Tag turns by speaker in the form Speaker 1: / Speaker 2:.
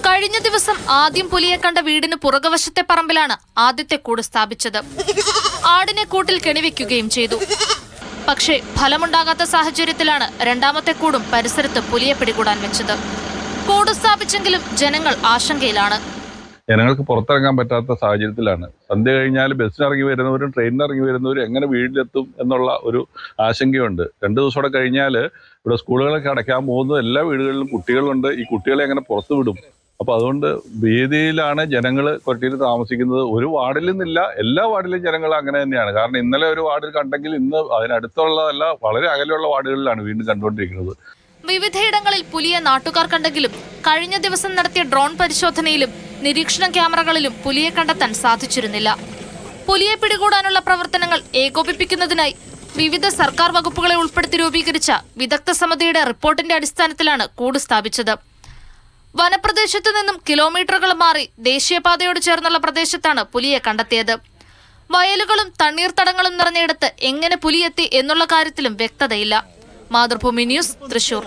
Speaker 1: കഴിഞ്ഞ ദിവസം ആദ്യം പുലിയെ കണ്ട വീടിന് പുറകുവശത്തെ പറമ്പിലാണ് ആദ്യത്തെ കൂട് സ്ഥാപിച്ചത്. ആടിനെ കൂട്ടിൽ കെണിവെക്കുകയും ചെയ്തു. പക്ഷേ ഫലമുണ്ടാകാത്ത സാഹചര്യത്തിലാണ് രണ്ടാമത്തെ കൂടും പരിസരത്ത് പുലിയെ പിടികൂടാൻ വെച്ചത്. കൂട് സ്ഥാപിച്ചെങ്കിലും ജനങ്ങൾ ആശങ്കയിലാണ്.
Speaker 2: ജനങ്ങൾക്ക് പുറത്തിറങ്ങാൻ പറ്റാത്ത സാഹചര്യത്തിലാണ്. സന്ധ്യ കഴിഞ്ഞാൽ ബസ്സിനിറങ്ങി വരുന്നവരും ട്രെയിനിനിറങ്ങി വരുന്നവരും എങ്ങനെ വീട്ടിലെത്തും എന്നുള്ള ഒരു ആശങ്കയുണ്ട്. 2 ദിവസം കൂടെ കഴിഞ്ഞാൽ ഇവിടെ സ്കൂളുകളൊക്കെ അടയ്ക്കാൻ പോകുന്ന എല്ലാ വീടുകളിലും കുട്ടികളുണ്ട്. ഈ കുട്ടികളെ എങ്ങനെ പുറത്തു വിടും? അപ്പോൾ അതുകൊണ്ട് ഭീതിയിലാണ് ജനങ്ങൾ കൊരട്ടിയിൽ താമസിക്കുന്നത്. ഒരു വാർഡിൽ നിന്നില്ല, എല്ലാ വാർഡിലും ജനങ്ങൾ അങ്ങനെ തന്നെയാണ്. കാരണം ഇന്നലെ ഒരു വാർഡിൽ കണ്ടെങ്കിൽ ഇന്ന് അതിനടുത്തുള്ളതല്ല, വളരെ അകലെയുള്ള വാർഡുകളിലാണ് വീണ്ടും കണ്ടുകൊണ്ടിരിക്കുന്നത്.
Speaker 1: വിവിധയിടങ്ങളിൽ പുലിയെ നാട്ടുകാർ കണ്ടെങ്കിലും കഴിഞ്ഞ ദിവസം നടത്തിയ ഡ്രോൺ പരിശോധനയിലും നിരീക്ഷണ ക്യാമറകളിലും പുലിയെ കണ്ടെത്താൻ സാധിച്ചിരുന്നില്ല. പുലിയെ പിടികൂടാനുള്ള പ്രവർത്തനങ്ങൾ ഏകോപിപ്പിക്കുന്നതിനായി വിവിധ സർക്കാർ വകുപ്പുകളെ ഉൾപ്പെടുത്തി രൂപീകരിച്ച വിദഗ്ധ സമിതിയുടെ റിപ്പോർട്ടിന്റെ അടിസ്ഥാനത്തിലാണ് കൂട് സ്ഥാപിച്ചത്. വനപ്രദേശത്തു നിന്നും കിലോമീറ്ററുകൾ മാറി ദേശീയപാതയോട് ചേർന്നുള്ള പ്രദേശത്താണ് പുലിയെ കണ്ടെത്തിയത്. വയലുകളും തണ്ണീർത്തടങ്ങളും നിറഞ്ഞയിടത്ത് എങ്ങനെ പുലിയെത്തി എന്നുള്ള കാര്യത്തിലും വ്യക്തതയില്ല. മാതൃഭൂമി ന്യൂസ്, തൃശൂർ.